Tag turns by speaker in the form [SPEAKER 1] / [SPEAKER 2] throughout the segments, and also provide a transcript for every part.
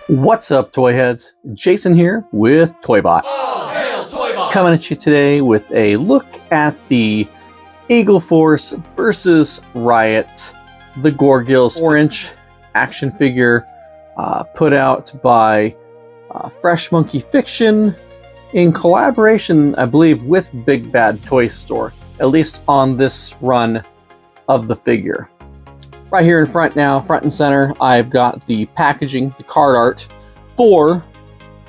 [SPEAKER 1] What's up, toy heads? Jason here with ToyBot.
[SPEAKER 2] All hail ToyBot!
[SPEAKER 1] Coming at you today with a look at the Eagle Force versus Riot, the Goregills 4-inch action figure put out by Fresh Monkey Fiction in collaboration, I believe, with Big Bad Toy Store, at least on this run of the figure. Right here in front now, front and center, I've got the packaging, the card art for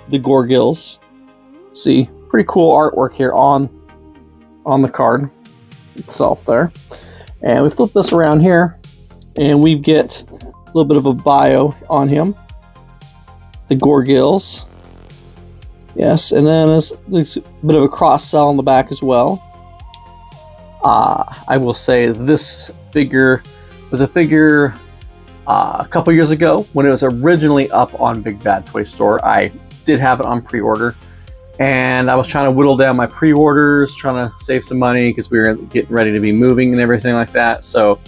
[SPEAKER 1] the Goregills. See, pretty cool artwork here on the card itself there. And we flip this around here, and we get a little bit of a bio on him. The Goregills. Yes, and then there's a bit of a cross-sell on the back as well. I will say this figure was a figure a couple years ago when it was originally up on Big Bad Toy Store. I did have it on pre-order, and I was trying to whittle down my pre-orders, trying to save some money because we were getting ready to be moving and everything like that. So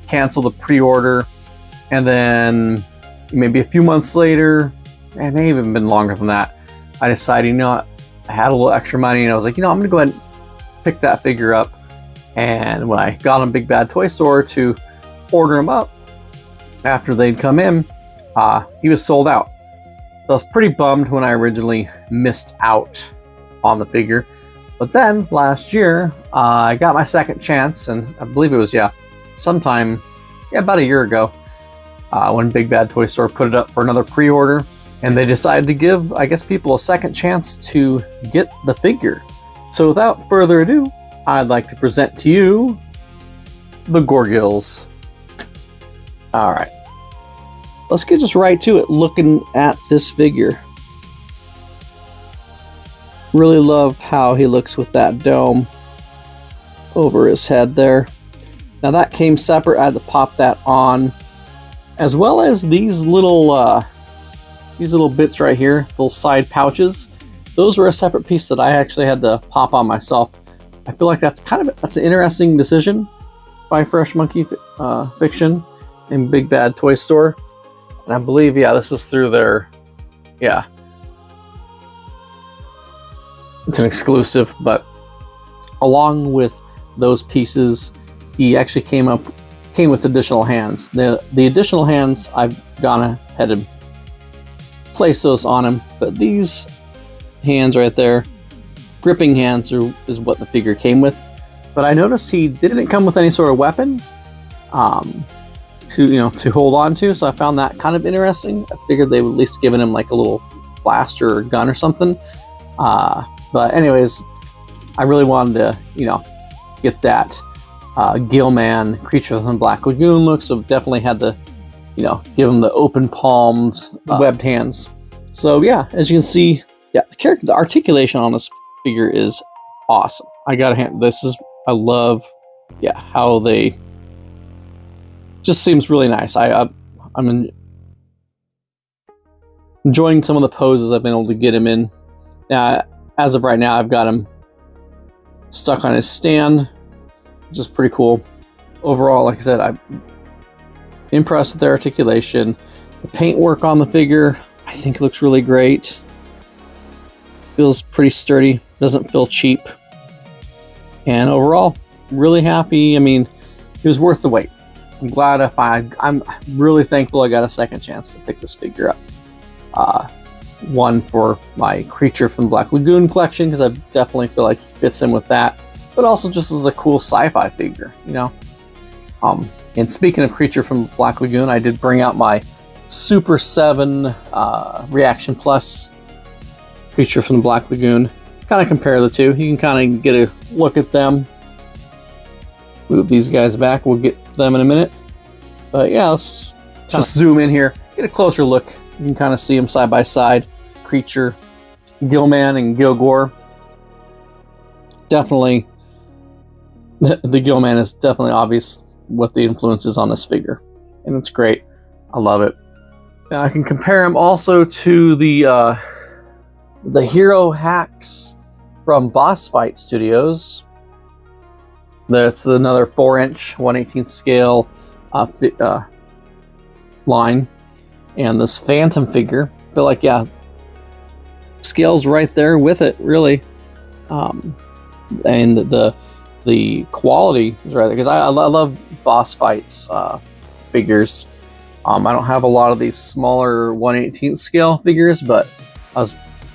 [SPEAKER 1] cancel the pre-order, and then maybe a few months later, it may have even been longer than that, I decided, you know what, I had a little extra money, and I was like, you know, I'm gonna go ahead and pick that figure up. And when I got on Big Bad Toy Store to order him up after they'd come in, he was sold out. So I was pretty bummed when I originally missed out on the figure. But then last year, I got my second chance, and I believe it was, sometime, about a year ago, when Big Bad Toy Store put it up for another pre-order, and they decided to give, I guess, people a second chance to get the figure. So without further ado, I'd like to present to you the Goregills. All right, let's get just right to it, looking at this figure. Really love how he looks with that dome over his head there. Now that came separate. I had to pop that on, as well as these little bits right here, little side pouches. Those were a separate piece that I actually had to pop on myself. I feel like that's an interesting decision by Fresh Monkey Fiction in Big Bad Toy Store. And I believe, this is through their, it's an exclusive, but along with those pieces, he actually came with additional hands. The additional hands, I've gone ahead and placed those on him, but these hands right there, gripping hands, is what the figure came with. But I noticed he didn't come with any sort of weapon to hold on to, so I found that kind of interesting. I figured they would at least given him like a little blaster or gun or something. But anyways, I really wanted to, get that Gillman Creature from the Black Lagoon look, so definitely had to, give him the open palmed, webbed hands. So as you can see, the articulation on this figure is awesome. I gotta hand I love how they just seems really nice. I'm enjoying some of the poses I've been able to get him in. Now, as of right now, I've got him stuck on his stand, which is pretty cool. Overall, like I said, I'm impressed with their articulation. The paintwork on the figure, I think, looks really great. Feels pretty sturdy, doesn't feel cheap. And overall, really happy. I mean, it was worth the wait. I'm glad I'm really thankful I got a second chance to pick this figure up. One for my Creature from the Black Lagoon collection, because I definitely feel like he fits in with that, but also just as a cool sci-fi figure, And speaking of Creature from the Black Lagoon, I did bring out my Super 7 Reaction Plus Creature from the Black Lagoon. Kind of compare the two. You can kind of get a look at them. Move these guys back. We'll get to them in a minute. But let's just zoom in here. Get a closer look. You can kind of see them side by side. Creature, Gillman, and Gilgore. Definitely, the Gillman is definitely obvious what the influence is on this figure. And it's great. I love it. Now I can compare him also to the the Hero Hacks from Boss Fight Studios. That's another 4-inch 1/18 scale line, and this Phantom figure. I feel like, yeah, scale's right there with it, really, and the quality is right there, because I love Boss Fights figures. I don't have a lot of these smaller 1/18 scale figures, but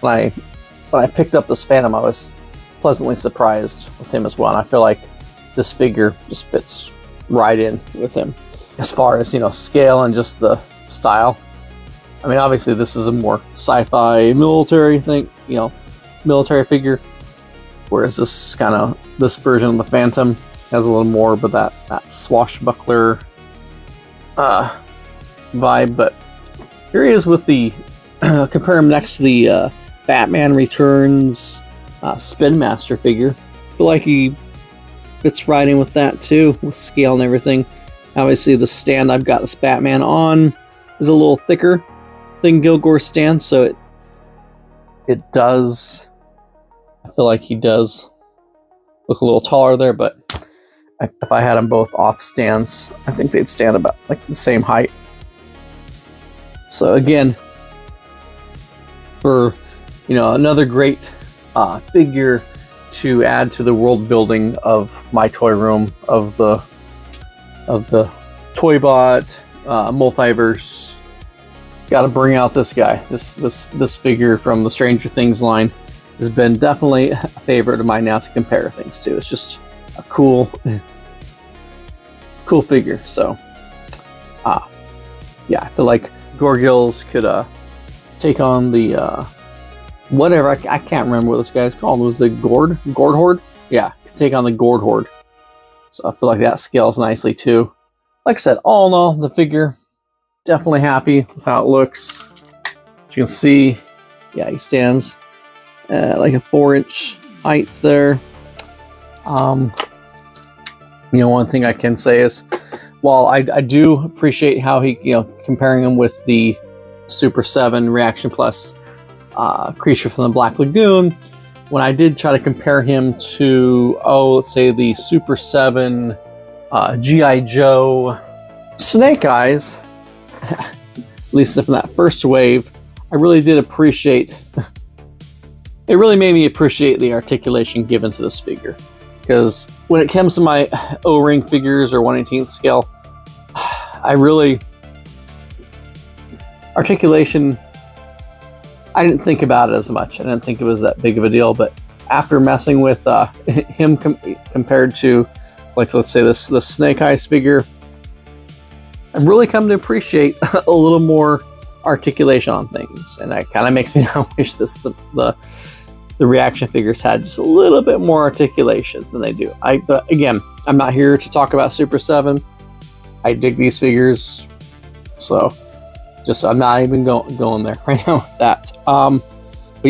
[SPEAKER 1] when I picked up this Phantom, I was pleasantly surprised with him as well, and I feel like this figure just fits right in with him as far as, you know, scale and just the style. I mean, obviously this is a more sci-fi military thing, you know, military figure, whereas this version of the Phantom has a little more of that swashbuckler vibe. But here he is with the compare him next to the Batman Returns Spin Master figure. I feel like he fits right in with that too, with scale and everything. Obviously the stand I've got this Batman on is a little thicker than Gilgore's stand, so it does, I feel like he does look a little taller there, but if I had them both off stands, I think they'd stand about like the same height. So again, for, you know, another great figure to add to the world building of my toy room, of the ToyBot multiverse. Got to bring out this guy. This figure from the Stranger Things line has been definitely a favorite of mine now to compare things to. It's just a cool figure. So yeah, I feel like Goregills could take on the whatever, I can't remember what this guy's called. Was it Gord Horde? Yeah, could take on the Gord Horde. So I feel like that scales nicely too. Like I said, all in all, the figure, definitely happy with how it looks. As you can see, yeah, he stands like a 4-inch height there. You know, one thing I can say is, while I do appreciate how he, you know, comparing him with the Super 7 Reaction Plus creature from the Black Lagoon, when I did try to compare him to, let's say the Super 7 G.I. Joe Snake Eyes, at least from that first wave, I really did appreciate, it really made me appreciate the articulation given to this figure. Because when it comes to my O-ring figures or 1/18 scale, articulation, I didn't think about it as much. I didn't think it was that big of a deal. But after messing with him compared to, like, let's say this Snake Eyes figure, I've really come to appreciate a little more articulation on things, and it kind of makes me now wish the reaction figures had just a little bit more articulation than they do. But again, I'm not here to talk about Super 7. I dig these figures, so just I'm not even going there right now with that. But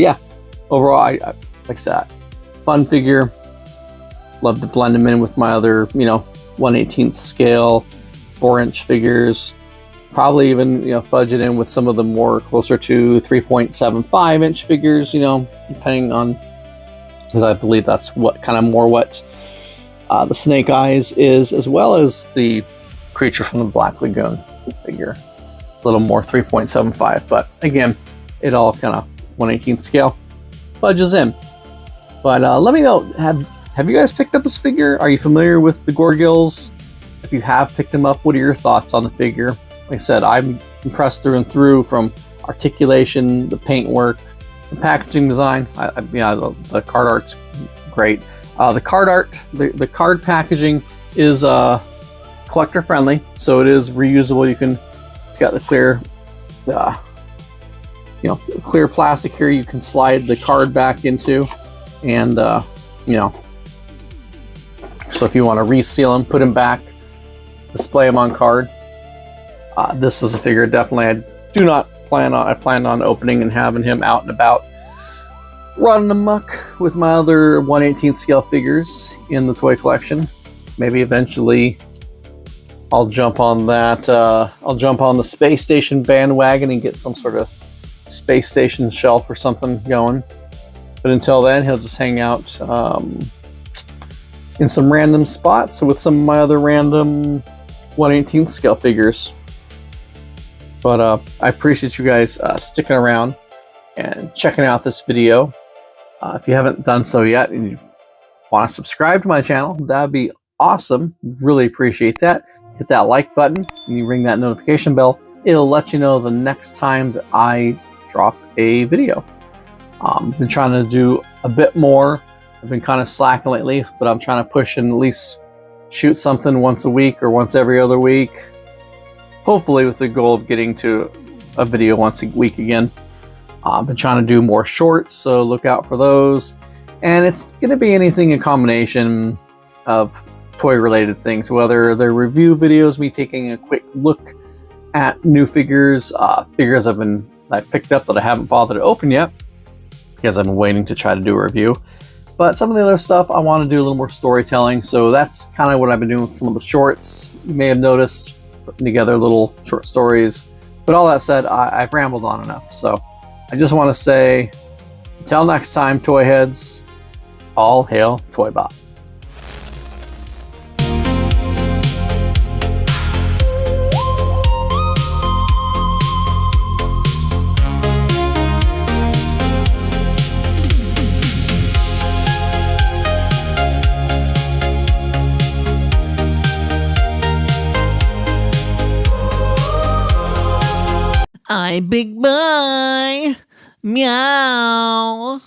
[SPEAKER 1] yeah, overall, I like I said, fun figure. Love to blend them in with my other, you know, 1/18 scale 4-inch figures. Probably even, you know, fudge it in with some of the more closer to 3.75-inch figures, you know, depending on, because I believe that's what the Snake Eyes is, as well as the creature from the Black Lagoon figure. A little more 3.75, but again, it all kind of 1/18 scale fudges in. But let me know, have you guys picked up this figure? Are you familiar with the Goregills? If you have picked him up, what are your thoughts on the figure? Like I said, I'm impressed through and through, from articulation, the paintwork, the packaging design. The card art's great. The card art, the card packaging is collector friendly, so it is reusable. It's got the clear, clear plastic here. You can slide the card back into, and so if you want to reseal them, put them back, display them on card. This is a figure definitely I plan on opening and having him out and about, running amok with my other 1/18 scale figures in the toy collection. Maybe eventually I'll jump on that. I'll jump on the space station bandwagon and get some sort of space station shelf or something going. But until then, he'll just hang out in some random spots with some of my other random 1/18 scale figures. But I appreciate you guys sticking around and checking out this video. If you haven't done so yet and you want to subscribe to my channel, that'd be awesome. Really appreciate that. Hit that like button and you ring that notification bell. It'll let you know the next time that I drop a video. Been trying to do a bit more. I've been kind of slacking lately, but I'm trying to push and at least shoot something once a week or once every other week. Hopefully with the goal of getting to a video once a week again. I've been trying to do more shorts, so look out for those. And it's going to be anything in combination of toy related things, whether they're review videos, me taking a quick look at new figures, figures I picked up that I haven't bothered to open yet because I've been waiting to try to do a review. But some of the other stuff I want to do a little more storytelling, so that's kind of what I've been doing with some of the shorts. You may have noticed, putting together little short stories. But all that said, I've rambled on enough, so I just want to say, until next time, toy heads, all hail ToyBot.
[SPEAKER 2] Big boy. Meow.